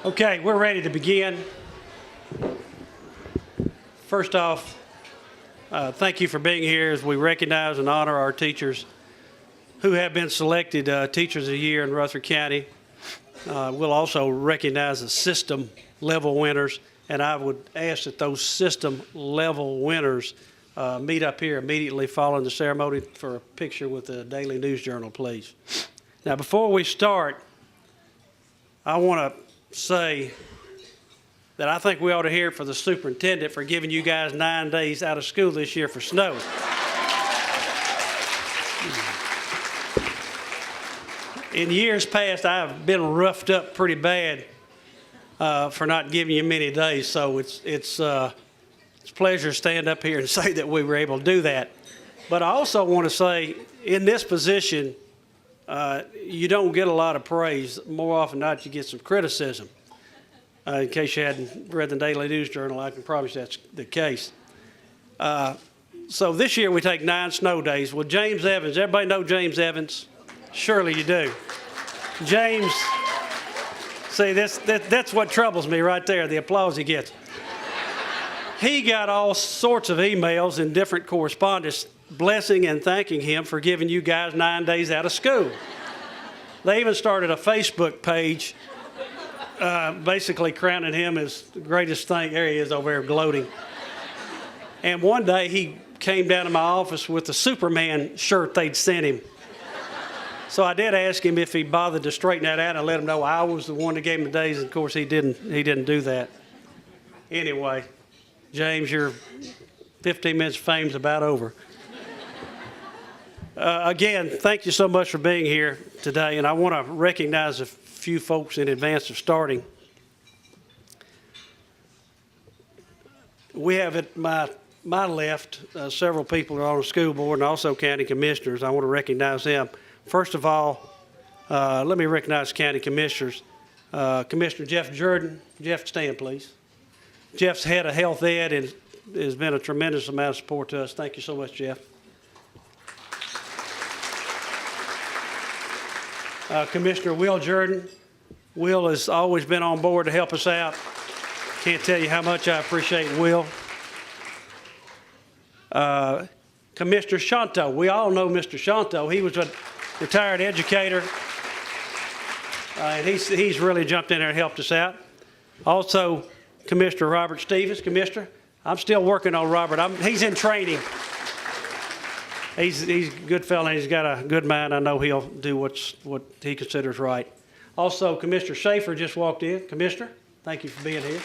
Okay, we're ready to begin. First off, thank you for being here as we recognize and honor our teachers who have been selected Teachers of the Year in Rutherford County. We'll also recognize the system level winners, and I would ask that those system level winners meet up here immediately following the ceremony for a picture with the Daily News Journal, please. Now, before we start, I want to say that I think we ought to hear for the superintendent for giving you guys 9 days out of school this year for snow. In years past, I've been roughed up pretty bad for not giving you many days, so it's a pleasure to stand up here and say that we were able to do that. But I also want to say, in this position, you don't get a lot of praise. More often than not, you get some criticism. In case you hadn't read the Daily News Journal, I can promise that's the case. So this year we take 9 snow days. Well, James Evans, everybody know James Evans? Surely you do. James, see, that's what troubles me right there, the applause he gets. He got all sorts of emails and different correspondence blessing and thanking him for giving you guys 9 days out of school. They even started a Facebook page basically crowning him as the greatest thing. There he is over there gloating. And one day he came down to my office with the Superman shirt they'd sent him. So I did ask him if he bothered to straighten that out and let him know I was the one that gave him the days, and of course he didn't do that. Anyway, James, your 15 minutes of fame's about over. Again, thank you so much for being here today, and I want to recognize a few folks in advance of starting. We have at my left several people who are on the school board and also county commissioners. I want to recognize them. First of all, let me recognize county commissioners. Commissioner Jeff Jordan. Jeff, stand, please. Jeff's head of health ed and has been a tremendous amount of support to us. Thank you so much, Jeff. Commissioner Will Jordan. Will has always been on board to help us out. Can't tell you how much I appreciate Will. Commissioner Shanto. We all know Mr. Shanto. He was a retired educator, and he's really jumped in there and helped us out. Also, Commissioner Robert Stevens. Commissioner, I'm still working on Robert. He's in training. He's a good fellow, and he's got a good mind. I know he'll do what he considers right. Also, Commissioner Schaefer just walked in. Commissioner, thank you for being here.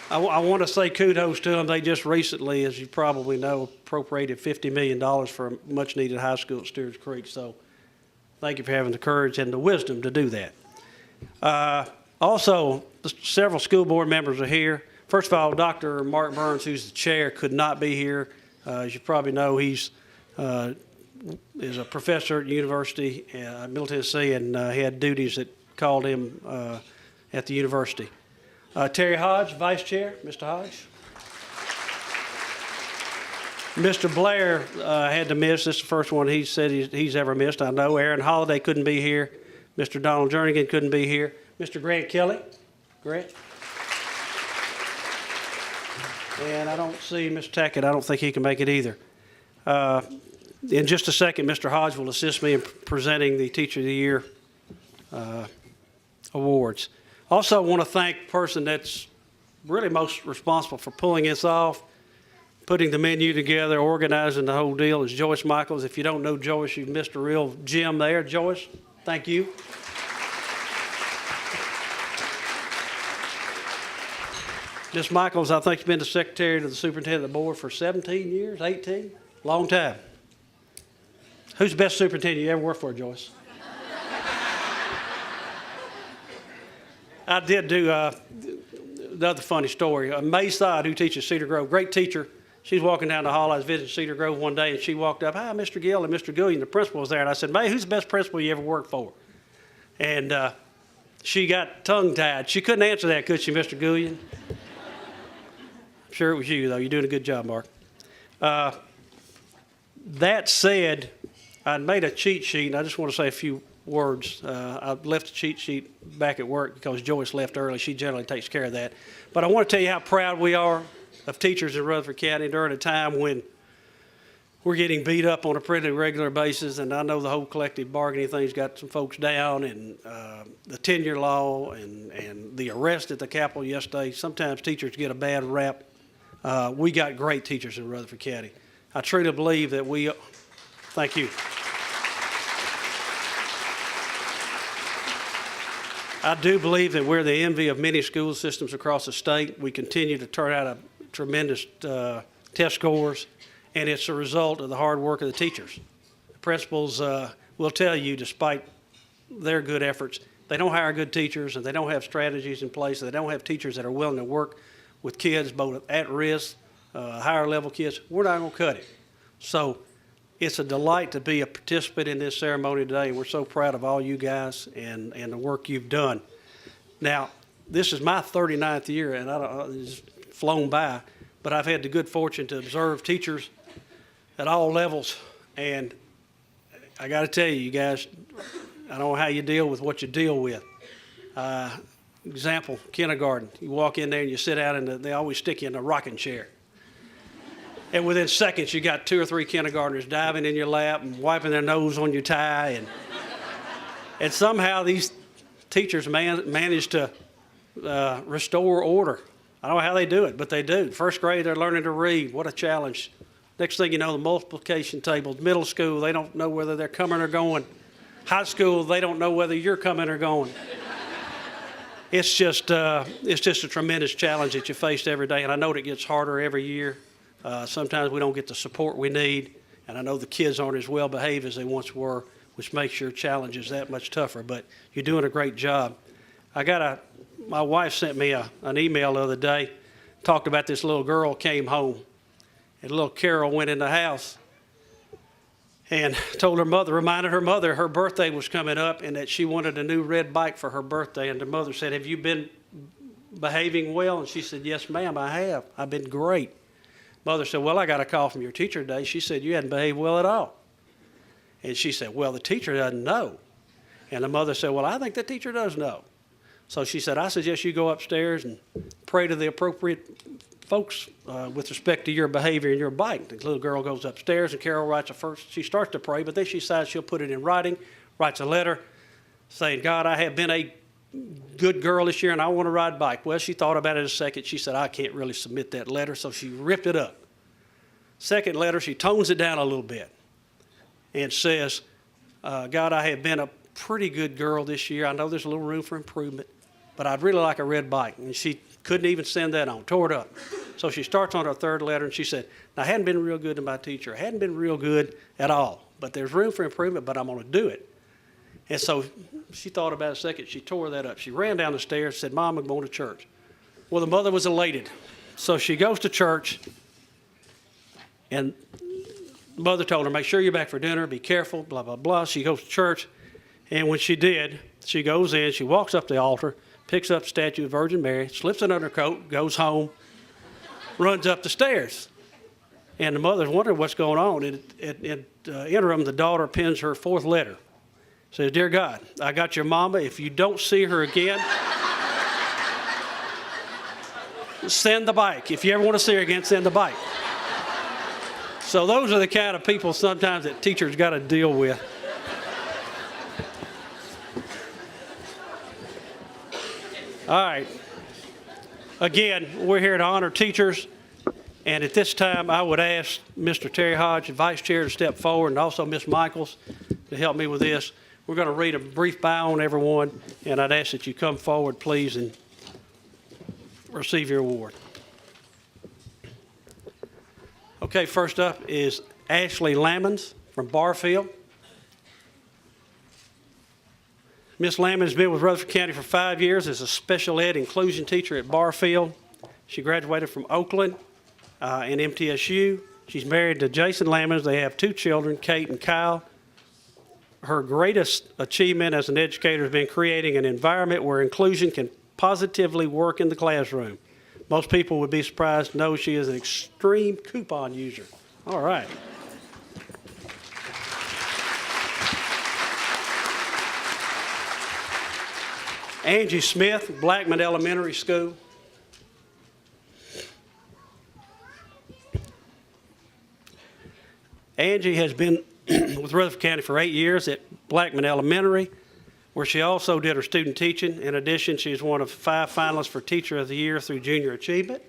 I want to say kudos to them. They just recently, as you probably know, appropriated $50 million for a much-needed high school at Stewart's Creek. So thank you for having the courage and the wisdom to do that. Also, several school board members are here. First of all, Dr. Mark Burns, who's the chair, could not be here. As you probably know, he's is a professor at university in Middle Tennessee, and he had duties that called him at the university. Terry Hodge, Vice Chair. Mr. Hodge. Mr. Blair had to miss. This is the first one he said he's ever missed, I know. Aaron Holliday couldn't be here. Mr. Donald Jernigan couldn't be here. Mr. Grant Kelly. Grant. And I don't see Mr. Tackett. I don't think he can make it either. In just a second, Mr. Hodge will assist me in presenting the Teacher of the Year awards. Also, I want to thank the person that's really most responsible for pulling this off, putting the menu together, organizing the whole deal, is Joyce Michaels. If you don't know Joyce, you've missed a real gem there. Joyce, thank you. Ms. Michaels, I think, has been the secretary to the superintendent of the board for 17 years, 18, long time. Who's the best superintendent you ever worked for, Joyce? I did do another funny story. May Sod, who teaches Cedar Grove, great teacher. She's walking down the hall. I was visiting Cedar Grove one day, and she walked up, "Hi, Mr. Gill and Mr. Gillian, the principal was there." And I said, "May, who's the best principal you ever worked for?" And she got tongue-tied. She couldn't answer that, could she, Mr. Gillian? I'm sure it was you, though. You're doing a good job, Mark. That said, I made a cheat sheet, and I just want to say a few words. I left the cheat sheet back at work because Joyce left early. She generally takes care of that. But I want to tell you how proud we are of teachers in Rutherford County during a time when we're getting beat up on a pretty regular basis, and I know the whole collective bargaining thing's got some folks down, and the tenure law and the arrest at the Capitol yesterday. Sometimes teachers get a bad rap. We got great teachers in Rutherford County. I truly believe that we, thank you. I do believe that we're the envy of many school systems across the state. We continue to turn out a tremendous test scores, and it's a result of the hard work of the teachers. The principals will tell you, despite their good efforts, they don't hire good teachers, and they don't have strategies in place, and they don't have teachers that are willing to work with kids both at risk, higher level kids. We're not going to cut it. So it's a delight to be a participant in this ceremony today. We're so proud of all you guys and the work you've done. Now, this is my 39th year, and it's flown by, but I've had the good fortune to observe teachers at all levels. And I got to tell you guys, I don't know how you deal with what you deal with. Example, kindergarten. You walk in there and you sit down, and they always stick you in a rocking chair. And within seconds, you got 2 or 3 kindergartners diving in your lap and wiping their nose on your tie. And somehow these teachers manage to restore order. I don't know how they do it, but they do. First grade, they're learning to read. What a challenge. Next thing you know, the multiplication tables. Middle school, they don't know whether they're coming or going. High school, they don't know whether you're coming or going. It's just a tremendous challenge that you face every day, and I know it gets harder every year. Sometimes we don't get the support we need, and I know the kids aren't as well behaved as they once were, which makes your challenges that much tougher, but you're doing a great job. My wife sent me an email the other day, talked about this little girl came home, and little Carol went in the house and told her mother, reminded her mother her birthday was coming up and that she wanted a new red bike for her birthday, and the mother said, have you been behaving well? And she said, yes, ma'am, I have. I've been great. Mother said, well, I got a call from your teacher today. She said, you hadn't behaved well at all. And she said, well, the teacher doesn't know. And the mother said, well, I think the teacher does know. So she said, I suggest you go upstairs and pray to the appropriate folks with respect to your behavior and your bike. The little girl goes upstairs, and Carol writes she starts to pray, but then she decides she'll put it in writing, writes a letter saying, God, I have been a good girl this year and I want to ride a bike. Well, she thought about it a second. She said, I can't really submit that letter, so she ripped it up. Second letter, she tones it down a little bit and says, God, I have been a pretty good girl this year. I know there's a little room for improvement, but I'd really like a red bike. And she couldn't even send that on, tore it up. So she starts on her third letter, and she said, I hadn't been real good to my teacher. I hadn't been real good at all, but there's room for improvement, but I'm going to do it. And so she thought about it a second. She tore that up. She ran down the stairs and said, Mom, I'm going to church. Well, the mother was elated. So she goes to church, and the mother told her, make sure you're back for dinner, be careful, blah, blah, blah. She goes to church, and when she did, she goes in, she walks up to the altar, picks up the statue of Virgin Mary, slips it under her coat, goes home, runs up the stairs. And the mother's wondering what's going on. In interim, the daughter pens her fourth letter. Says, dear God, I got your mama. If you don't see her again, send the bike. If you ever want to see her again, send the bike. So those are the kind of people sometimes that teachers got to deal with. All right. Again, we're here to honor teachers. And at this time, I would ask Mr. Terry Hodge, the Vice Chair, to step forward, and also Ms. Michaels to help me with this. We're going to read a brief bio on everyone, and I'd ask that you come forward, please, and receive your award. Okay, first up is Ashley Lammons from Barfield. Ms. Lammons has been with Rutherford County for 5 years as a special ed inclusion teacher at Barfield. She graduated from Oakland and MTSU. She's married to Jason Lammons. They have 2 children, Kate and Kyle. Her greatest achievement as an educator has been creating an environment where inclusion can positively work in the classroom. Most people would be surprised to know she is an extreme coupon user. All right. Angie Smith, Blackman Elementary School. Angie has been with Rutherford County for 8 years at Blackman Elementary, where she also did her student teaching. In addition, she is one of 5 finalists for Teacher of the Year through Junior Achievement.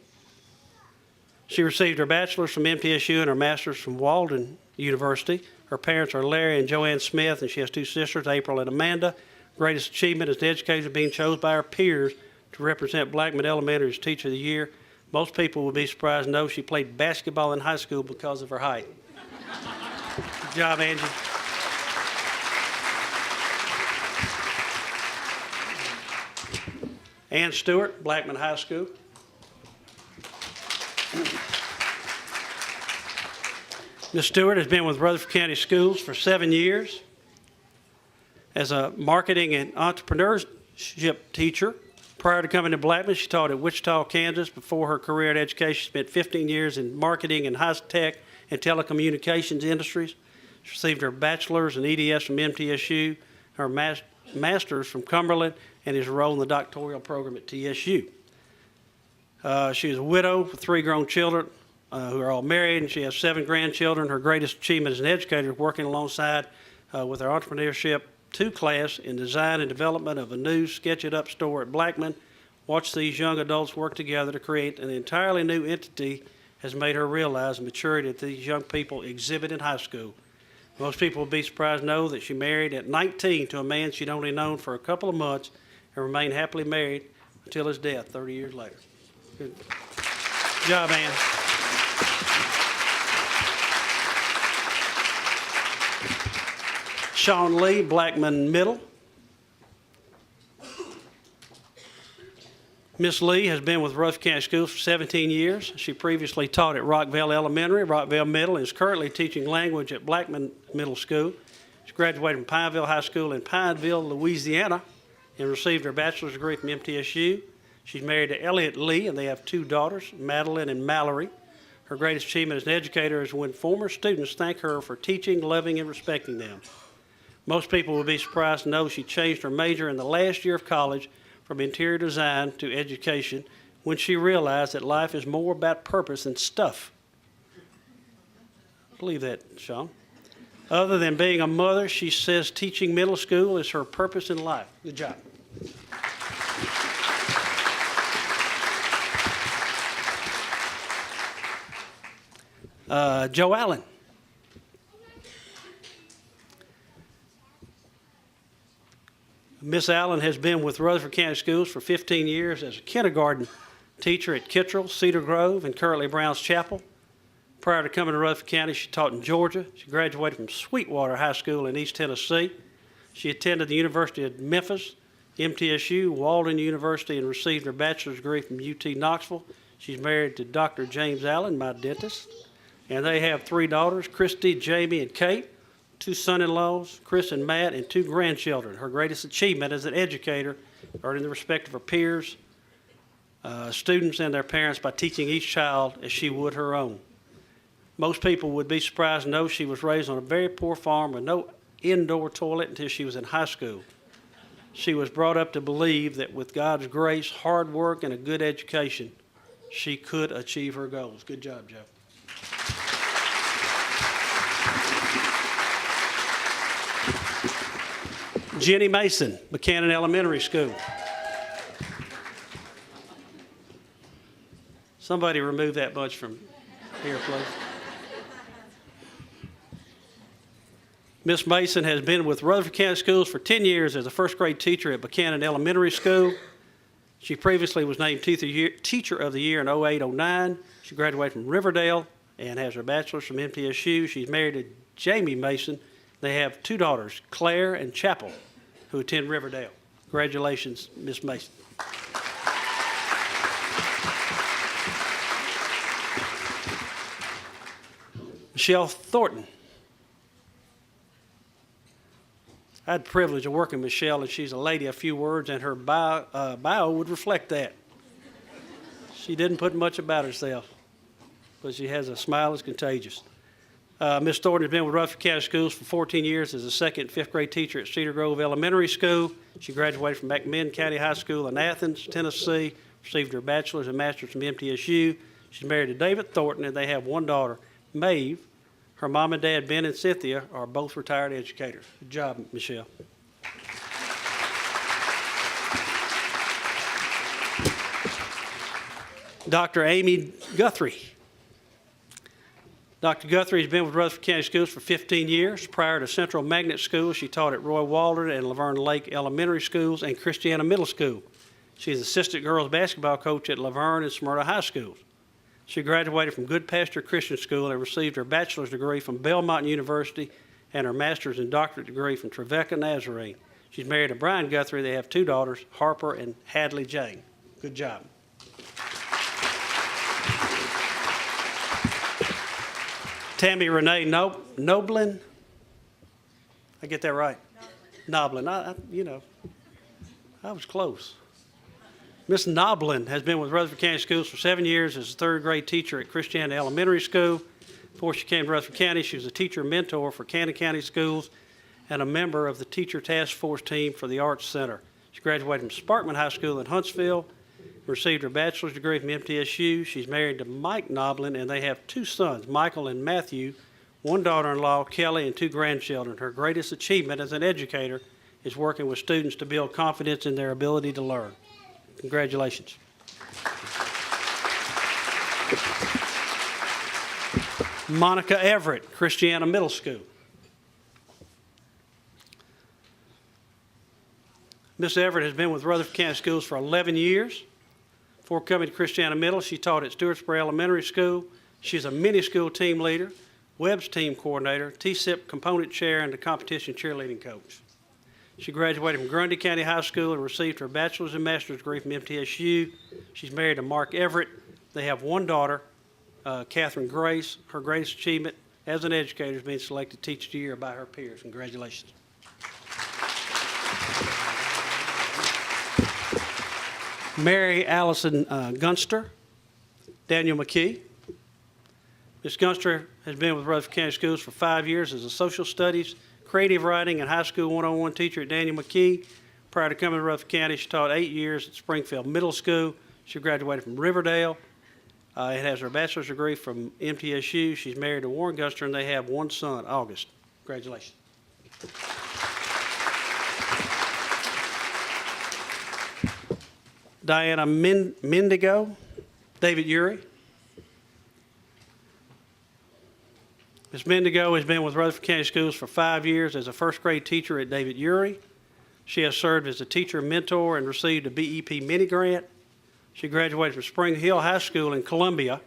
She received her bachelor's from MTSU and her master's from Walden University. Her parents are Larry and Joanne Smith, and she has 2 sisters, April and Amanda. Greatest achievement as an educator being chosen by her peers to represent Blackman Elementary as Teacher of the Year. Most people would be surprised to know she played basketball in high school because of her height. Good job, Angie. Ann Stewart, Blackman High School. Ms. Stewart has been with Rutherford County Schools for 7 years as a marketing and entrepreneurship teacher. Prior to coming to Blackman, she taught at Wichita, Kansas. Before her career in education, she spent 15 years in marketing and high-tech and telecommunications industries. She received her bachelor's in EDS from MTSU, her master's from Cumberland, and is enrolled in the doctoral program at TSU. She is a widow with 3 grown children who are all married, and she has 7 grandchildren. Her greatest achievement as an educator is working alongside with her entrepreneurship 2 class in design and development of a new Sketch It Up store at Blackman. Watch these young adults work together to create an entirely new entity has made her realize the maturity that these young people exhibit in high school. Most people would be surprised to know that she married at 19 to a man she'd only known for a couple of months and remained happily married until his death 30 years later. Good job, Ann. Sean Lee, Blackman Middle. Ms. Lee has been with Rutherford County Schools for 17 years. She previously taught at Rockville Elementary, Rockville Middle, and is currently teaching language at Blackman Middle School. She graduated from Pineville High School in Pineville, Louisiana, and received her bachelor's degree from MTSU. She's married to Elliot Lee, and they have 2 daughters, Madeline and Mallory. Her greatest achievement as an educator is when former students thank her for teaching, loving, and respecting them. Most people would be surprised to know she changed her major in the last year of college from interior design to education when she realized that life is more about purpose than stuff. Believe that, Sean. Other than being a mother, she says teaching middle school is her purpose in life. Good job. Joe Allen. Miss Allen has been with Rutherford County Schools for 15 years as a kindergarten teacher at Kittrell, Cedar Grove, and currently Browns Chapel. Prior to coming to Rutherford County, she taught in Georgia. She graduated from Sweetwater High School in East Tennessee. She attended the University of Memphis, MTSU, Walden University, and received her bachelor's degree from UT Knoxville. She's married to Dr. James Allen, my dentist, and they have 3 daughters, Christy, Jamie, and Kate. 2 son-in-laws, Chris and Matt, and 2 grandchildren. Her greatest achievement as an educator, earning the respect of her peers, students, and their parents by teaching each child as she would her own. Most people would be surprised to know she was raised on a very poor farm with no indoor toilet until she was in high school. She was brought up to believe that with God's grace, hard work, and a good education, she could achieve her goals. Good job, Joe. Jenny Mason, Buchanan Elementary School. Somebody remove that bunch from here, please. Miss Mason has been with Rutherford County Schools for 10 years as a first grade teacher at Buchanan Elementary School. She previously was named Teacher of the Year in 08-09. She graduated from Riverdale and has her bachelor's from MTSU. She's married to Jamie Mason. They have 2 daughters, Claire and Chapel, who attend Riverdale. Congratulations, Miss Mason. Michelle Thornton. I had the privilege of working with Michelle, and she's a lady of few words, and her bio would reflect that. She didn't put much about herself, but she has a smile that's contagious. Ms. Thornton has been with Rutherford County Schools for 14 years as a second and fifth grade teacher at Cedar Grove Elementary School. She graduated from McMinn County High School in Athens, Tennessee, received her bachelor's and master's from MTSU. She's married to David Thornton, and they have one daughter, Maeve. Her mom and dad, Ben and Cynthia, are both retired educators. Good job, Michelle. Dr. Amy Guthrie. Dr. Guthrie has been with Rutherford County Schools for 15 years. Prior to Central Magnet School, she taught at Roy Waldron and Laverne Lake Elementary Schools and Christiana Middle School. She's assistant girls basketball coach at Laverne and Smyrna High Schools. She graduated from Good Pasture Christian School and received her bachelor's degree from Belmont University and her master's and doctorate degree from Trevecca Nazarene. She's married to Brian Guthrie. They have two daughters, Harper and Hadley Jane. Good job. Tammy Renee Noblin. I get that right? Noblin. I was close. Miss Noblin has been with Rutherford County Schools for 7 years as a third grade teacher at Christiana Elementary School. Before she came to Rutherford County, she was a teacher mentor for Cannon County Schools and a member of the Teacher Task Force team for the Arts Center. She graduated from Sparkman High School in Huntsville, received her bachelor's degree from MTSU. She's married to Mike Noblin, and they have two sons, Michael and Matthew, one daughter-in-law, Kelly, and two grandchildren. Her greatest achievement as an educator is working with students to build confidence in their ability to learn. Congratulations. Monica Everett, Christiana Middle School. Miss Everett has been with Rutherford County Schools for 11 years. Before coming to Christiana Middle, she taught at Stewartsboro Elementary School. She's a mini-school team leader, Webb's team coordinator, TSIP component chair, and a competition cheerleading coach. She graduated from Grundy County High School and received her bachelor's and master's degree from MTSU. She's married to Mark Everett. They have one daughter, Catherine Grace. Her greatest achievement as an educator is being selected Teacher of the Year by her peers. Congratulations. Mary Allison Gunster, Daniel McKee. Ms. Gunster has been with Rutherford County Schools for 5 years as a social studies, creative writing, and high school one-on-one teacher at Daniel McKee. Prior to coming to Rutherford County, she taught 8 years at Springfield Middle School. She graduated from Riverdale and has her bachelor's degree from MTSU. She's married to Warren Gunster, and they have one son, August. Congratulations. Diana Mendigo, David Urey. Ms. Mendigo has been with Rutherford County Schools for 5 years as a first grade teacher at David Urey. She has served as a teacher mentor and received a BEP mini grant. She graduated from Spring Hill High School in Columbia.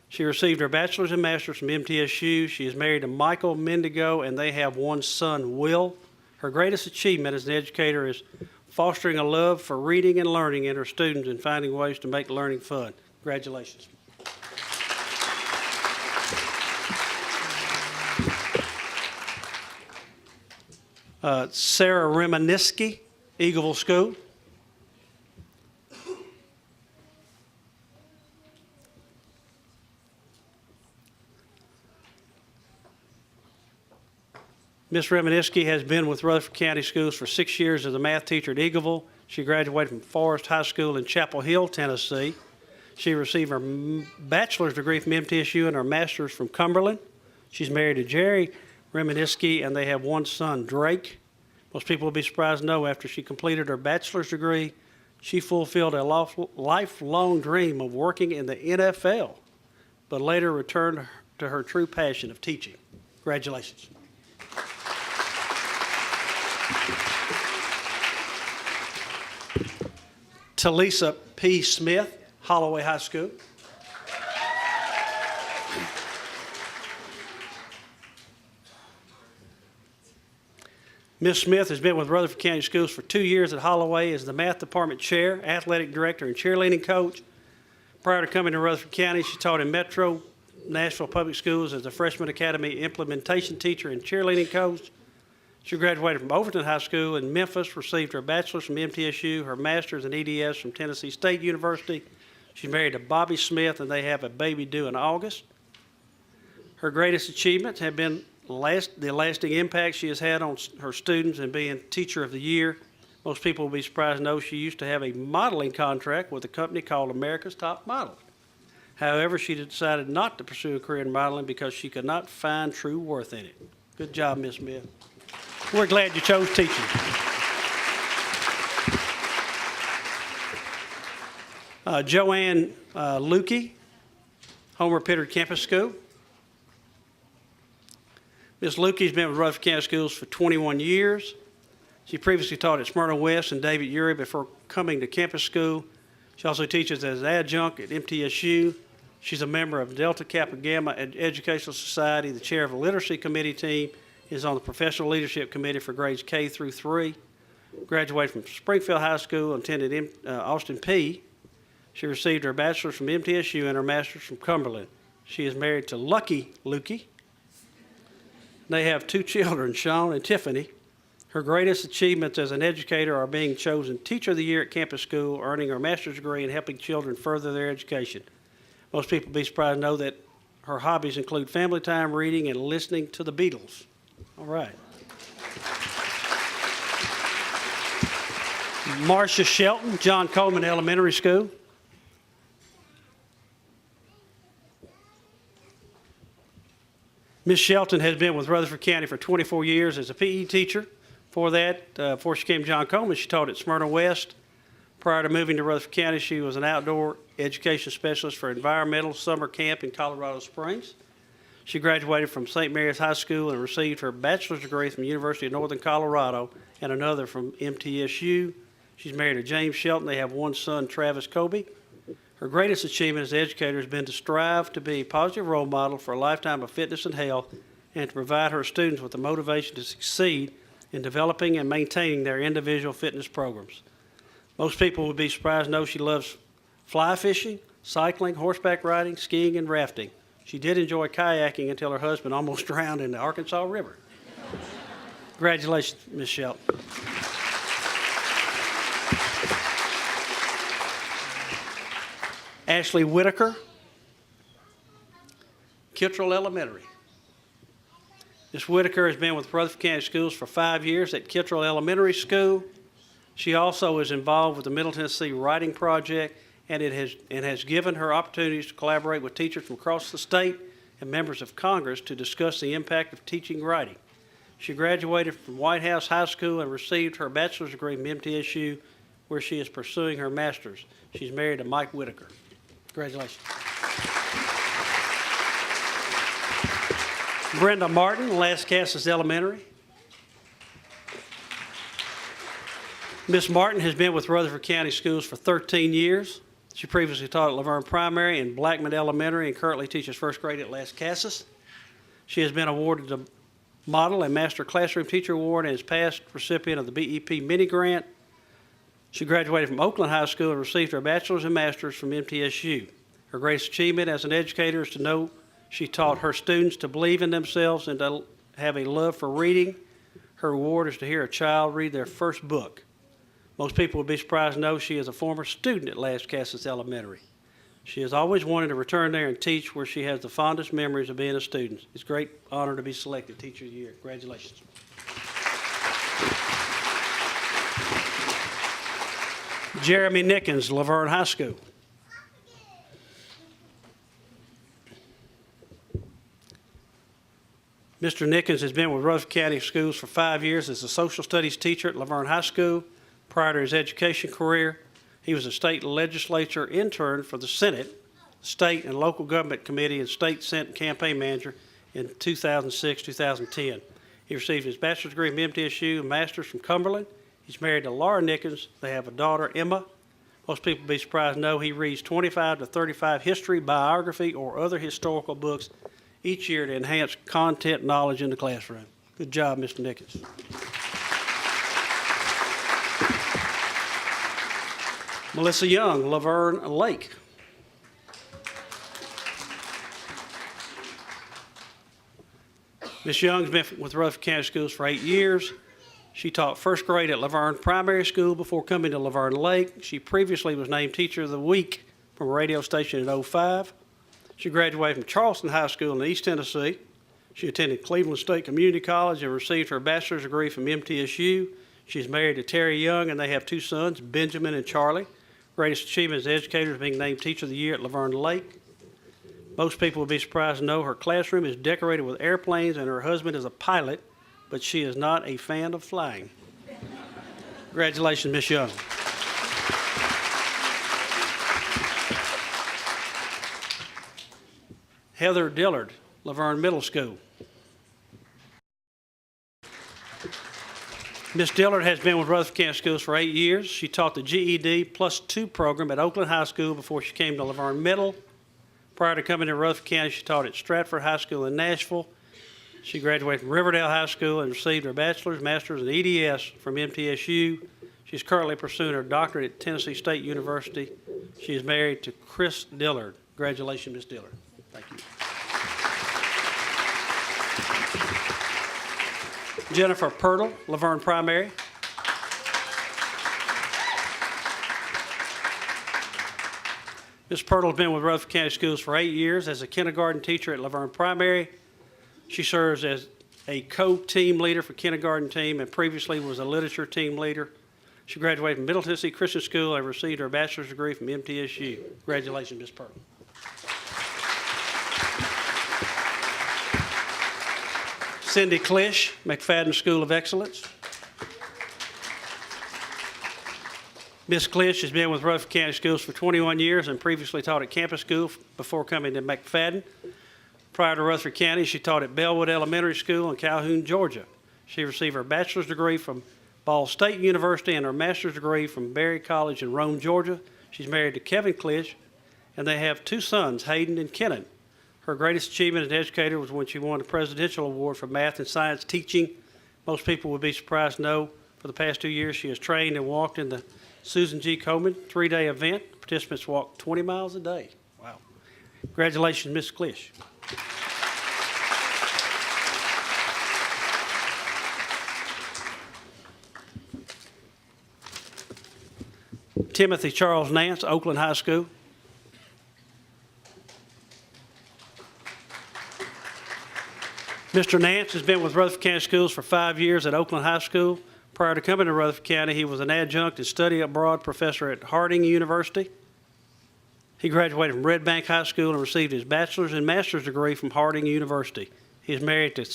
She received her bachelor's and master's from MTSU. She is married to Michael Mendigo, and they have one son, Will. Her greatest achievement as an educator is fostering a love for reading and learning in her students and finding ways to make learning fun. Congratulations. Sarah Remaniski, Eagleville School. Ms. Remaniski has been with Rutherford County Schools for 6 years as a math teacher at Eagleville. She graduated from Forest High School in Chapel Hill, Tennessee. She received her bachelor's degree from MTSU and her master's from Cumberland. She's married to Jerry Remaniski, and they have one son, Drake. Most people will be surprised to know after she completed her bachelor's degree, she fulfilled a lifelong dream of working in the NFL, but later returned to her true passion of teaching. Congratulations. Talisa P. Smith, Holloway High School. Ms. Smith has been with Rutherford County Schools for 2 years at Holloway as the math department chair, athletic director, and cheerleading coach. Prior to coming to Rutherford County, she taught in Metro Nashville Public Schools as a freshman academy implementation teacher and cheerleading coach. She graduated from Overton High School in Memphis, received her bachelor's from MTSU, her master's in EDS from Tennessee State University. She's married to Bobby Smith, and they have a baby due in August. Her greatest achievements have been the lasting impact she has had on her students and being Teacher of the Year. Most people will be surprised to know she used to have a modeling contract with a company called America's Top Model. However, she decided not to pursue a career in modeling because she could not find true worth in it. Good job, Ms. Smith. We're glad you chose teaching. Joanne Lukey, Homer Pittard Campus School. Ms. Lukey's been with Rutherford County Schools for 21 years. She previously taught at Smyrna West and David Urey before coming to campus school. She also teaches as an adjunct at MTSU. She's a member of Delta Kappa Gamma Educational Society, the chair of the Literacy Committee team, is on the Professional Leadership Committee for grades K through 3. Graduated from Springfield High School and attended Austin Peay. She received her bachelor's from MTSU and her master's from Cumberland. She is married to Lucky Lukey. They have 2 children, Sean and Tiffany. Her greatest achievements as an educator are being chosen Teacher of the Year at campus school, earning her master's degree, and helping children further their education. Most people will be surprised to know that her hobbies include family time, reading, and listening to the Beatles. All right. Marcia Shelton, John Coleman Elementary School. Ms. Shelton has been with Rutherford County for 24 years as a PE teacher. Before that, before she came to John Coleman, she taught at Smyrna West. Prior to moving to Rutherford County, she was an outdoor education specialist for environmental summer camp in Colorado Springs. She graduated from St. Mary's High School and received her bachelor's degree from the University of Northern Colorado and another from MTSU. She's married to James Shelton. They have 1 son, Travis Kobe. Her greatest achievement as an educator has been to strive to be a positive role model for a lifetime of fitness and health and to provide her students with the motivation to succeed in developing and maintaining their individual fitness programs. Most people would be surprised to know she loves fly fishing, cycling, horseback riding, skiing, and rafting. She did enjoy kayaking until her husband almost drowned in the Arkansas River. Congratulations, Ms. Shelton. Ashley Whitaker, Kittrell Elementary. Ms. Whitaker has been with Rutherford County Schools for 5 years at Kittrell Elementary School. She also is involved with the Middle Tennessee Writing Project, and has given her opportunities to collaborate with teachers from across the state and members of Congress to discuss the impact of teaching writing. She graduated from White House High School and received her bachelor's degree from MTSU, where she is pursuing her master's. She's married to Mike Whitaker. Congratulations. Brenda Martin, Lascassas Elementary. Ms. Martin has been with Rutherford County Schools for 13 years. She previously taught at Laverne Primary and Blackman Elementary and currently teaches first grade at Lascassas. She has been awarded the Model and Master Classroom Teacher Award and is past recipient of the BEP Mini Grant. She graduated from Oakland High School and received her bachelor's and master's from MTSU. Her greatest achievement as an educator is to know she taught her students to believe in themselves and to have a love for reading. Her award is to hear a child read their first book. Most people would be surprised to know she is a former student at Lascassas Elementary. She has always wanted to return there and teach, where she has the fondest memories of being a student. It's a great honor to be selected Teacher of the Year. Congratulations. Jeremy Nickens, Laverne High School. Mr. Nickens has been with Rutherford County Schools for 5 years as a social studies teacher at Laverne High School. Prior to his education career, he was a state legislature intern for the Senate, State and Local Government Committee, and State Senate campaign manager in 2006-2010. He received his bachelor's degree from MTSU and master's from Cumberland. He's married to Laura Nickens. They have a daughter, Emma. Most people would be surprised to know he reads 25 to 35 history, biography, or other historical books each year to enhance content knowledge in the classroom. Good job, Mr. Nickens. Melissa Young, Laverne Lake. Ms. Young's been with Rutherford County Schools for 8 years. She taught first grade at Laverne Primary School before coming to Laverne Lake. She previously was named Teacher of the Week from a radio station in '05. She graduated from Charleston High School in East Tennessee. She attended Cleveland State Community College and received her bachelor's degree from MTSU. She's married to Terry Young, and they have two sons, Benjamin and Charlie. Greatest achievement as educator is being named Teacher of the Year at Laverne Lake. Most people would be surprised to know her classroom is decorated with airplanes, and her husband is a pilot, but she is not a fan of flying. Congratulations, Miss Young. Heather Dillard, Laverne Middle School. Ms. Dillard has been with Rutherford County Schools for 8 years. She taught the GED +2 program at Oakland High School before she came to Laverne Middle. Prior to coming to Rutherford County, she taught at Stratford High School in Nashville. She graduated from Riverdale High School and received her bachelor's, master's, and EDS from MTSU. She's currently pursuing her doctorate at Tennessee State University. She is married to Chris Dillard. Congratulations, Ms. Dillard. Thank you. Jennifer Pirtle, Laverne Primary. Ms. Pirtle has been with Rutherford County Schools for 8 years as a kindergarten teacher at Laverne Primary. She serves as a co-team leader for kindergarten team and previously was a literature team leader. She graduated from Middle Tennessee Christian School and received her bachelor's degree from MTSU. Congratulations, Ms. Pirtle. Cindy Klisch, McFadden School of Excellence. Ms. Klisch has been with Rutherford County Schools for 21 years and previously taught at Campus School before coming to McFadden. Prior to Rutherford County, she taught at Bellwood Elementary School in Calhoun, Georgia. She received her bachelor's degree from Ball State University and her master's degree from Berry College in Rome, Georgia. She's married to Kevin Klisch, and they have two sons, Hayden and Kenan. Her greatest achievement as an educator was when she won the Presidential Award for Math and Science Teaching. Most people would be surprised to know for the past 2 years she has trained and walked in the Susan G. Komen 3-day event. Participants walk 20 miles a day. Wow. Congratulations, Ms. Klisch. Timothy Charles Nance, Oakland High School. Mr. Nance has been with Rutherford County Schools for 5 years at Oakland High School. Prior to coming to Rutherford County, he was an adjunct and study abroad professor at Harding University. He graduated from Red Bank High School and received his bachelor's and master's degree from Harding University. He is married to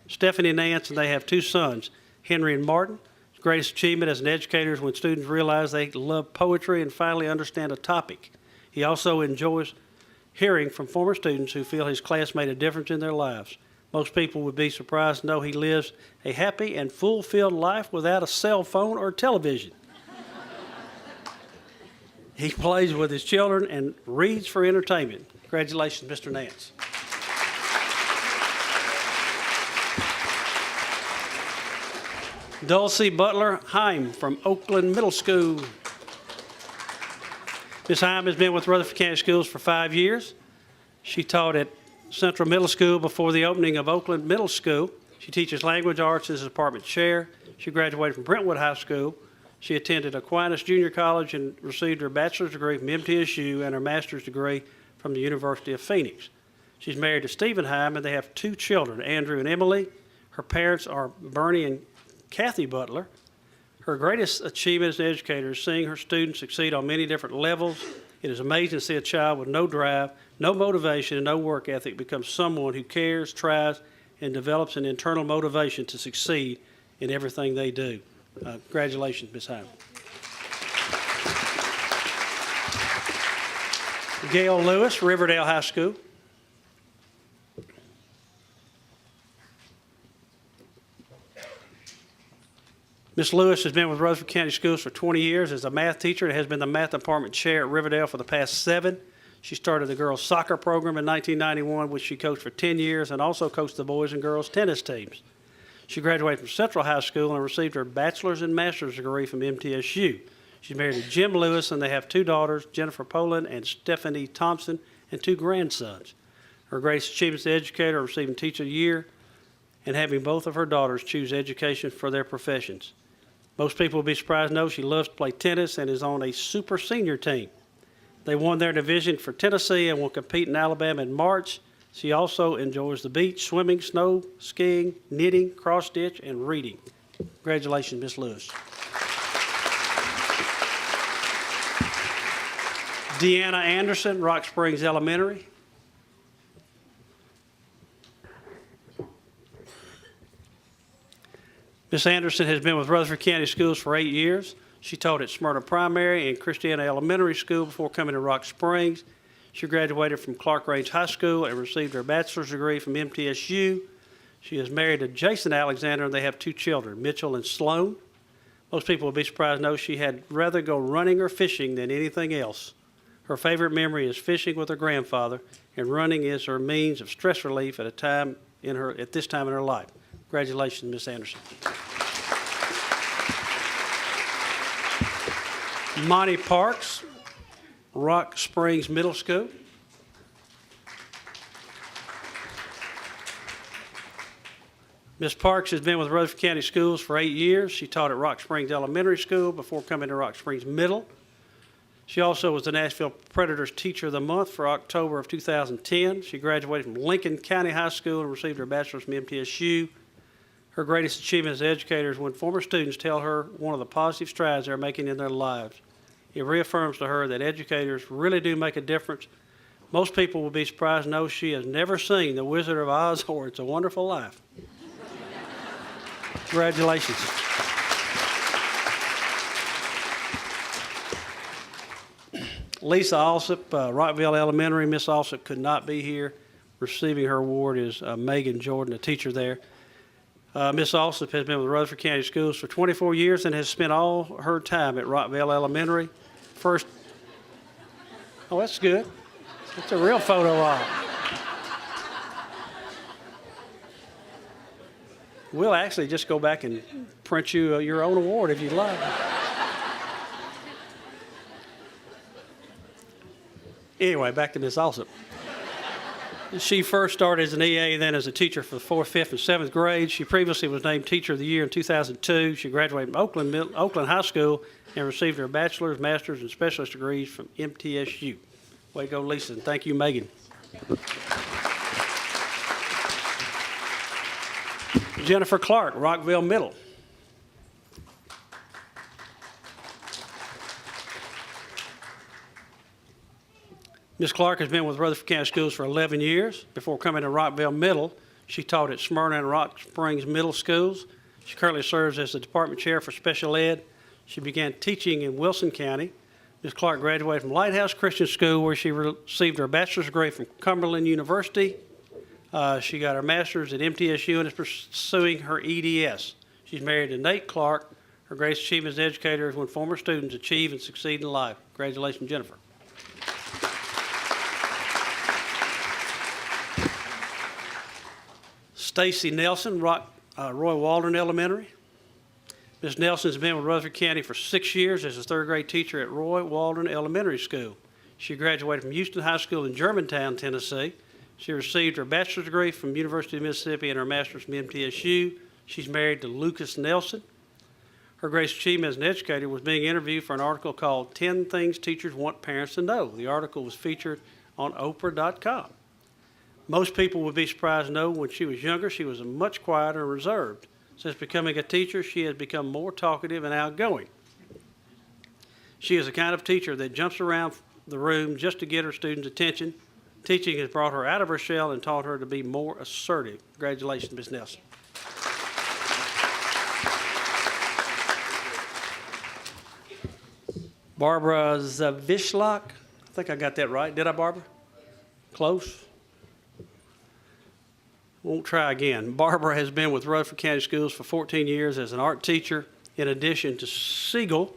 Stephanie Nance, and they have two sons, Henry and Martin. His greatest achievement as an educator is when students realize they love poetry and finally understand a topic. He also enjoys hearing from former students who feel his class made a difference in their lives. Most people would be surprised to know he lives a happy and fulfilled life without a cell phone or television. He plays with his children and reads for entertainment. Congratulations, Mr. Nance. Dulcie Butler Heim from Oakland Middle School. Ms. Heim has been with Rutherford County Schools for 5 years. She taught at Central Middle School before the opening of Oakland Middle School. She teaches language arts as a department chair. She graduated from Brentwood High School. She attended Aquinas Junior College and received her bachelor's degree from MTSU and her master's degree from the University of Phoenix. She's married to Stephen Heim, and they have two children, Andrew and Emily. Her parents are Bernie and Kathy Butler. Her greatest achievement as an educator is seeing her students succeed on many different levels. It is amazing to see a child with no drive, no motivation, and no work ethic become someone who cares, tries, and develops an internal motivation to succeed in everything they do. Congratulations, Ms. Heim. Gail Lewis, Riverdale High School. Ms. Lewis has been with Rutherford County Schools for 20 years as a math teacher and has been the math department chair at Riverdale for the past 7. She started the girls' soccer program in 1991, which she coached for 10 years, and also coached the boys and girls tennis teams. She graduated from Central High School and received her bachelor's and master's degree from MTSU. She's married to Jim Lewis, and they have two daughters, Jennifer Poland and Stephanie Thompson, and two grandsons. Her greatest achievements as an educator are receiving Teacher of the Year and having both of her daughters choose education for their professions. Most people will be surprised to know she loves to play tennis and is on a super senior team. They won their division for Tennessee and will compete in Alabama in March. She also enjoys the beach, swimming, snow, skiing, knitting, cross-stitch, and reading. Congratulations, Ms. Lewis. Deanna Anderson, Rock Springs Elementary. Ms. Anderson has been with Rutherford County Schools for 8 years. She taught at Smyrna Primary and Christiana Elementary School before coming to Rock Springs. She graduated from Clark Range High School and received her bachelor's degree from MTSU. She is married to Jason Alexander, and they have 2 children, Mitchell and Sloan. Most people will be surprised to know she had rather go running or fishing than anything else. Her favorite memory is fishing with her grandfather, and running is her means of stress relief at this time in her life. Congratulations, Ms. Anderson. Monty Parks, Rock Springs Middle School. Ms. Parks has been with Rutherford County Schools for 8 years. She taught at Rock Springs Elementary School before coming to Rock Springs Middle. She also was the Nashville Predators Teacher of the Month for October of 2010. She graduated from Lincoln County High School and received her bachelor's from MTSU. Her greatest achievement as an educator is when former students tell her one of the positive strides they're making in their lives. It reaffirms to her that educators really do make a difference. Most people will be surprised to know she has never seen The Wizard of Oz or It's a Wonderful Life. Congratulations. Lisa Alsop, Rockville Elementary. Miss Alsop could not be here. Receiving her award is Megan Jordan, a teacher there. Miss Alsop has been with Rutherford County Schools for 24 years and has spent all her time at Rockville Elementary. Oh, that's good. That's a real photo op. We'll actually just go back and print you your own award if you'd like. Anyway, back to Miss Alsop. She first started as an EA, then as a teacher for the 4th, 5th, and 7th grade. She previously was named Teacher of the Year in 2002. She graduated from Oakland High School and received her bachelor's, master's, and specialist degrees from MTSU. Way to go, Lisa, and thank you, Megan. Jennifer Clark, Rockville Middle. Ms. Clark has been with Rutherford County Schools for 11 years. Before coming to Rockville Middle, she taught at Smyrna and Rock Springs Middle Schools. She currently serves as the Department Chair for Special Ed. She began teaching in Wilson County. Ms. Clark graduated from Lighthouse Christian School, where she received her bachelor's degree from Cumberland University. She got her master's at MTSU and is pursuing her EDS. She's married to Nate Clark. Her greatest achievement as an educator is when former students achieve and succeed in life. Congratulations, Jennifer. Stacy Nelson, Roy Waldron Elementary. Ms. Nelson has been with Rutherford County for 6 years as a 3rd grade teacher at Roy Waldron Elementary School. She graduated from Houston High School in Germantown, Tennessee. She received her bachelor's degree from University of Mississippi and her master's from MTSU. She's married to Lucas Nelson. Her greatest achievement as an educator was being interviewed for an article called 10 Things Teachers Want Parents to Know. The article was featured on Oprah.com. Most people would be surprised to know when she was younger, she was much quieter and reserved. Since becoming a teacher, she has become more talkative and outgoing. She is the kind of teacher that jumps around the room just to get her students' attention. Teaching has brought her out of her shell and taught her to be more assertive. Congratulations, Ms. Nelson. Barbara Zavishlak. I think I got that right. Did I, Barbara? Close? Won't try again. Barbara has been with Rutherford County Schools for 14 years as an art teacher. In addition to Siegel,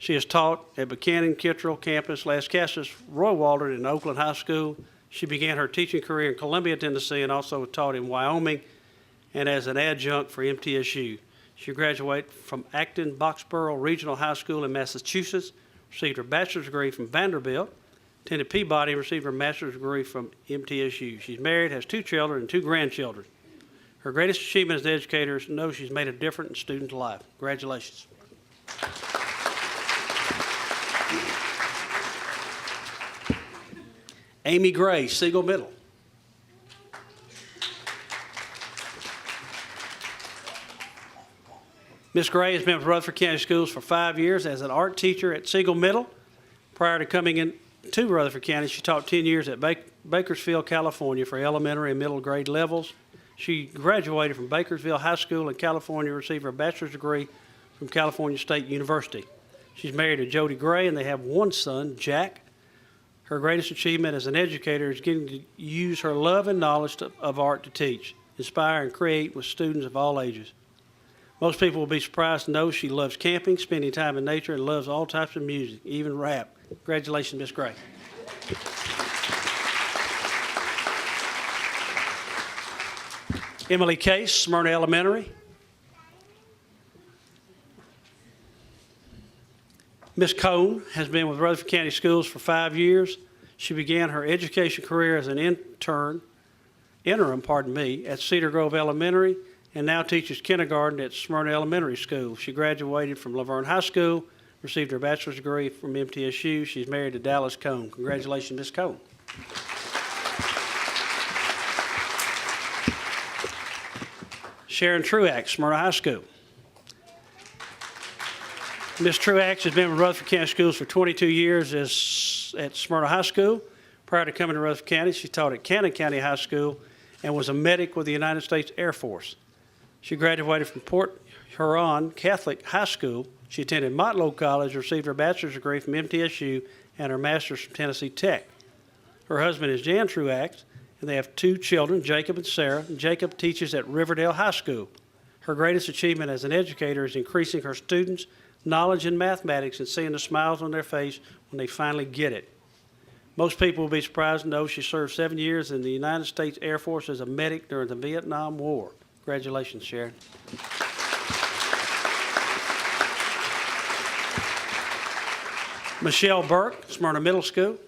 she has taught at Buchanan, Kittrell Campus, Las Casas, Roy Waldron, and Oakland High School. She began her teaching career in Columbia, Tennessee, and also taught in Wyoming and as an adjunct for MTSU. She graduated from Acton Boxborough Regional High School in Massachusetts, received her bachelor's degree from Vanderbilt, attended Peabody, and received her master's degree from MTSU. She's married, has 2 children and 2 grandchildren. Her greatest achievement as an educator is to know she's made a difference in students' life. Congratulations. Amy Gray, Siegel Middle. Ms. Gray has been with Rutherford County Schools for 5 years as an art teacher at Siegel Middle. Prior to coming into Rutherford County, she taught 10 years at Bakersfield, California for elementary and middle grade levels. She graduated from Bakersfield High School in California and received her bachelor's degree from California State University. She's married to Jody Gray, and they have one son, Jack. Her greatest achievement as an educator is getting to use her love and knowledge of art to teach, inspire, and create with students of all ages. Most people will be surprised to know she loves camping, spending time in nature, and loves all types of music, even rap. Congratulations, Ms. Gray. Emily Case, Smyrna Elementary. Ms. Cone has been with Rutherford County Schools for 5 years. She began her education career as an interim, at Cedar Grove Elementary, and now teaches kindergarten at Smyrna Elementary School. She graduated from Laverne High School, received her bachelor's degree from MTSU. She's married to Dallas Cone. Congratulations, Ms. Cone. Sharon Truax, Smyrna High School. Ms. Truax has been with Rutherford County Schools for 22 years at Smyrna High School. Prior to coming to Rutherford County, she taught at Cannon County High School and was a medic with the United States Air Force. She graduated from Port Huron Catholic High School. She attended Motlow College, received her bachelor's degree from MTSU and her master's from Tennessee Tech. Her husband is Jan Truax, and they have 2 children, Jacob and Sarah. Jacob teaches at Riverdale High School. Her greatest achievement as an educator is increasing her students' knowledge in mathematics and seeing the smiles on their face when they finally get it. Most people will be surprised to know she served 7 years in the United States Air Force as a medic during the Vietnam War. Congratulations, Sharon. Michelle Burke, Smyrna Middle School.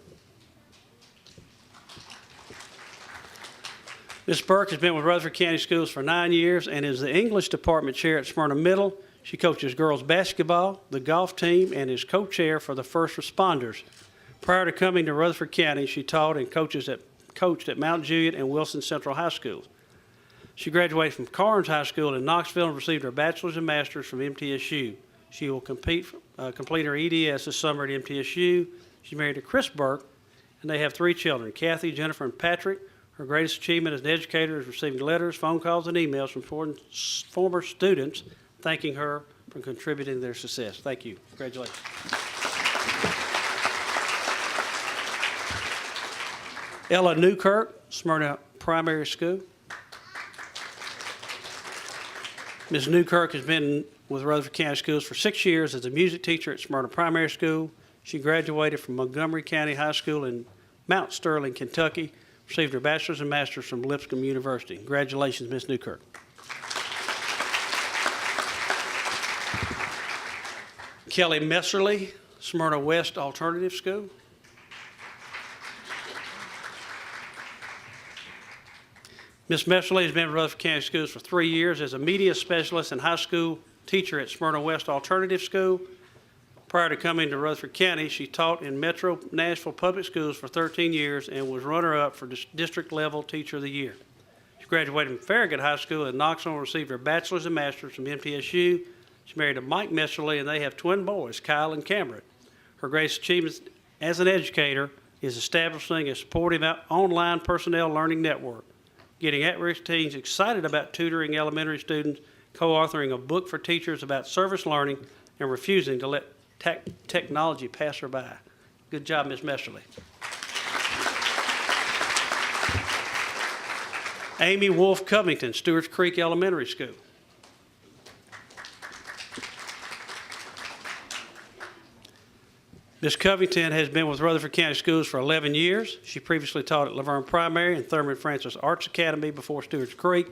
Ms. Burke has been with Rutherford County Schools for 9 years and is the English department chair at Smyrna Middle. She coaches girls basketball, the golf team, and is co-chair for the first responders. Prior to coming to Rutherford County, she taught and coached at Mount Juliet and Wilson Central High Schools. She graduated from Carnes High School in Knoxville and received her bachelor's and master's from MTSU. She will complete her EDS this summer at MTSU. She's married to Chris Burke, and they have 3 children, Kathy, Jennifer, and Patrick. Her greatest achievement as an educator is receiving letters, phone calls, and emails from former students thanking her for contributing to their success. Thank you. Congratulations. Ella Newkirk, Smyrna Primary School. Ms. Newkirk has been with Rutherford County Schools for 6 years as a music teacher at Smyrna Primary School. She graduated from Montgomery County High School in Mount Sterling, Kentucky, received her bachelor's and master's from Lipscomb University. Congratulations, Ms. Newkirk. Kelly Messerly, Smyrna West Alternative School. Ms. Messerly has been with Rutherford County Schools for 3 years as a media specialist and high school teacher at Smyrna West Alternative School. Prior to coming to Rutherford County, she taught in Metro Nashville Public Schools for 13 years and was runner-up for District Level Teacher of the Year. She graduated from Farragut High School in Knoxville and received her bachelor's and master's from MTSU. She's married to Mike Messerly, and they have twin boys, Kyle and Cameron. Her greatest achievements as an educator is establishing a supportive online personnel learning network, getting at-risk teens excited about tutoring elementary students, co-authoring a book for teachers about service learning, and refusing to let technology pass her by. Good job, Ms. Messerly. Amy Wolf Covington, Stewart's Creek Elementary School. Ms. Covington has been with Rutherford County Schools for 11 years. She previously taught at Laverne Primary and Thurman Francis Arts Academy before Stewart's Creek.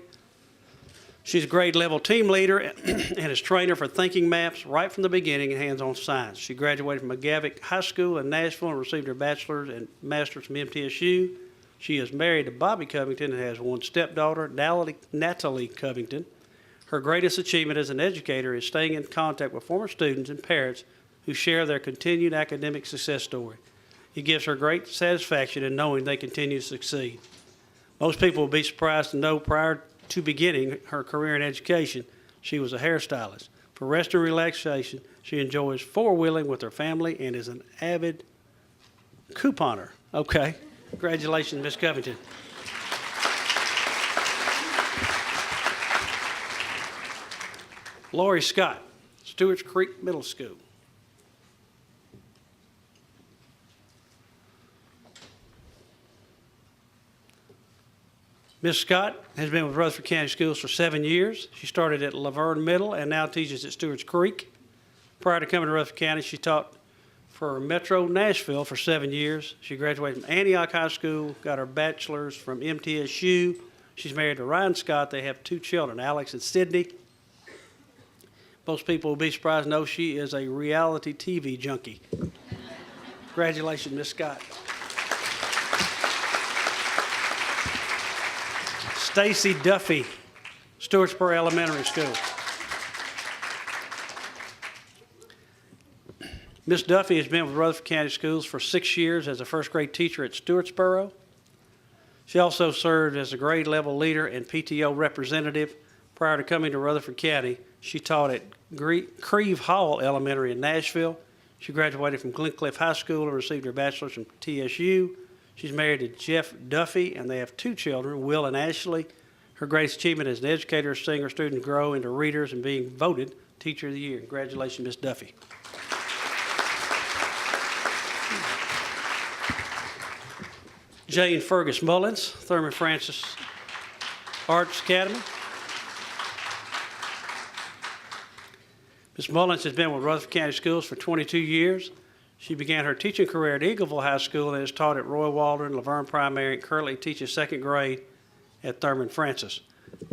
She's a grade level team leader and is trainer for thinking maps right from the beginning in hands-on science. She graduated from McGavick High School in Nashville and received her bachelor's and master's from MTSU. She is married to Bobby Covington and has one stepdaughter, Natalie Covington. Her greatest achievement as an educator is staying in contact with former students and parents who share their continued academic success story. It gives her great satisfaction in knowing they continue to succeed. Most people will be surprised to know prior to beginning her career in education, she was a hairstylist. For rest and relaxation, she enjoys four-wheeling with her family and is an avid couponer. Okay. Congratulations, Ms. Covington. Lori Scott, Stewart's Creek Middle School. Ms. Scott has been with Rutherford County Schools for 7 years. She started at Laverne Middle and now teaches at Stewart's Creek. Prior to coming to Rutherford County, she taught for Metro Nashville for 7 years. She graduated from Antioch High School, got her bachelor's from MTSU. She's married to Ryan Scott. They have 2 children, Alex and Sydney. Most people will be surprised to know she is a reality TV junkie. Congratulations, Ms. Scott. Stacy Duffy, Stewartsboro Elementary School. Ms. Duffy has been with Rutherford County Schools for 6 years as a first grade teacher at Stewartsboro. She also served as a grade level leader and PTO representative. Prior to coming to Rutherford County, she taught at Creve Hall Elementary in Nashville. She graduated from Glencliff High School and received her bachelor's from TSU. She's married to Jeff Duffy, and they have 2 children, Will and Ashley. Her greatest achievement as an educator is seeing her students grow into readers and being voted Teacher of the Year. Congratulations, Ms. Duffy. Jane Fergus Mullins, Thurman Francis Arts Academy. Ms. Mullins has been with Rutherford County Schools for 22 years. She began her teaching career at Eagleville High School and has taught at Roy Waldron, Laverne Primary, and currently teaches 2nd grade at Thurman Francis.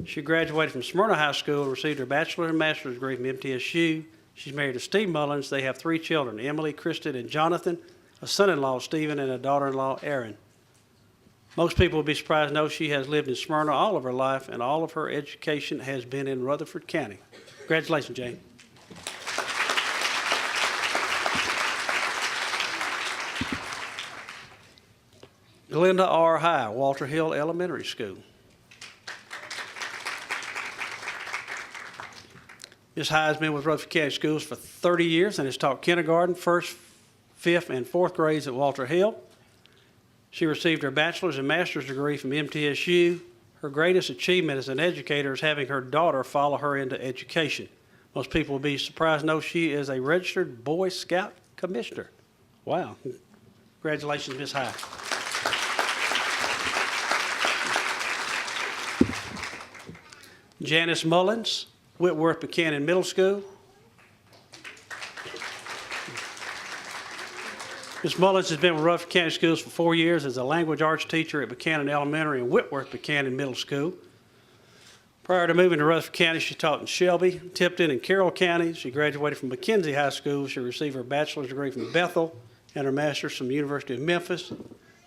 She graduated from Smyrna High School and received her bachelor's and master's degree from MTSU. She's married to Steve Mullins. They have 3 children, Emily, Kristen, and Jonathan, a son-in-law, Stephen, and a daughter-in-law, Erin. Most people will be surprised to know she has lived in Smyrna all of her life, and all of her education has been in Rutherford County. Congratulations, Jane. Glenda R. High, Walter Hill Elementary School. Ms. High has been with Rutherford County Schools for 30 years and has taught kindergarten, 1st, 5th, and 4th grades at Walter Hill. She received her bachelor's and master's degree from MTSU. Her greatest achievement as an educator is having her daughter follow her into education. Most people will be surprised to know she is a registered Boy Scout commissioner. Wow. Congratulations, Ms. High. Janice Mullins, Whitworth Buchanan Middle School. Ms. Mullins has been with Rutherford County Schools for 4 years as a language arts teacher at Buchanan Elementary and Whitworth Buchanan Middle School. Prior to moving to Rutherford County, she taught in Shelby, Tipton, and Carroll counties. She graduated from McKenzie High School. She received her bachelor's degree from Bethel and her master's from the University of Memphis.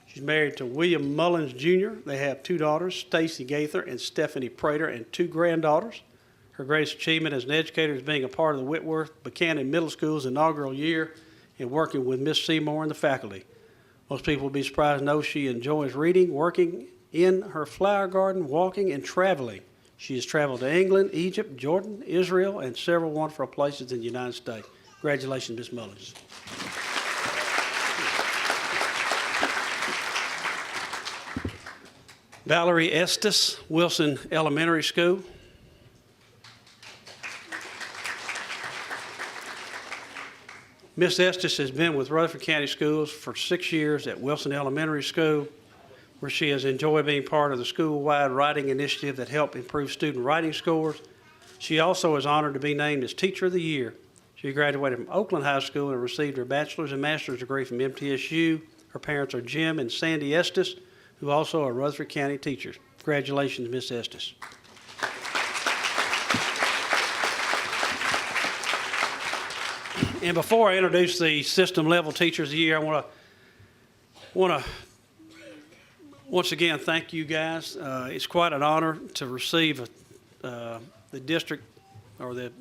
She's married to William Mullins, Jr. They have 2 daughters, Stacy Gaither and Stephanie Prater, and 2 granddaughters. Her greatest achievement as an educator is being a part of the Whitworth Buchanan Middle School's inaugural year and working with Miss Seymour and the faculty. Most people will be surprised to know she enjoys reading, working in her flower garden, walking, and traveling. She has traveled to England, Egypt, Jordan, Israel, and several wonderful places in the United States. Congratulations, Ms. Mullins. Valerie Estes, Wilson Elementary School. Ms. Estes has been with Rutherford County Schools for 6 years at Wilson Elementary School, where she has enjoyed being part of the school-wide writing initiative that helped improve student writing scores. She also is honored to be named as Teacher of the Year. She graduated from Oakland High School and received her bachelor's and master's degree from MTSU. Her parents are Jim and Sandy Estes, who also are Rutherford County teachers. Congratulations, Ms. Estes. And before I introduce the system level teachers of the year, I want to once again thank you guys. It's quite an honor to receive the district or the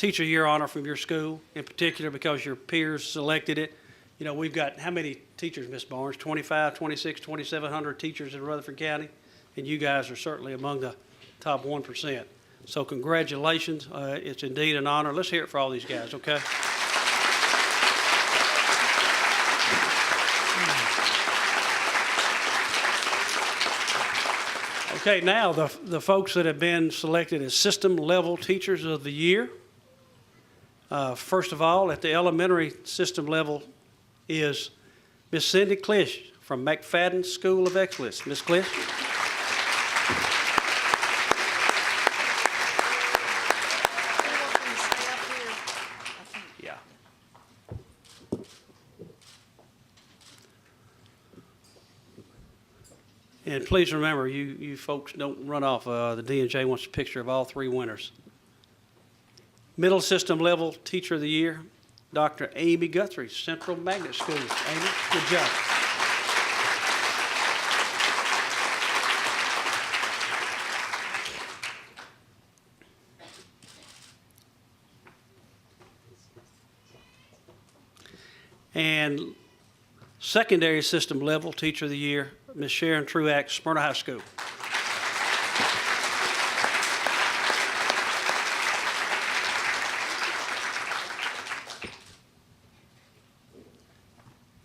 Teacher of the Year honor from your school, in particular because your peers selected it. You know, we've got how many teachers, Ms. Barnes? 25, 26, 2,700 teachers in Rutherford County, and you guys are certainly among the top 1%. So congratulations. It's indeed an honor. Let's hear it for all these guys, okay? Okay, now the folks that have been selected as System Level Teachers of the Year. First of all, at the elementary system level is Miss Cindy Klisch from McFadden School of Excellence. Miss Klisch. Yeah. And please remember, you folks don't run off. The D&J wants a picture of all three winners. Middle system level Teacher of the Year, Dr. Amy Guthrie, Central Magnet School. Amy, good job. And secondary system level Teacher of the Year, Ms. Sharon Truax, Smyrna High School.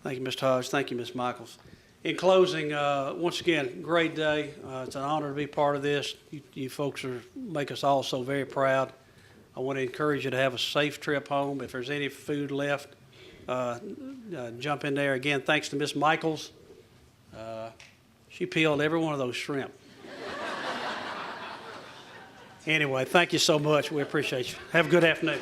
Thank you, Mr. Hodge. Thank you, Ms. Michaels. In closing, once again, great day. It's an honor to be part of this. You folks make us all so very proud. I want to encourage you to have a safe trip home. If there's any food left, jump in there. Again, thanks to Ms. Michaels. She peeled every one of those shrimp. Anyway, thank you so much. We appreciate you. Have a good afternoon.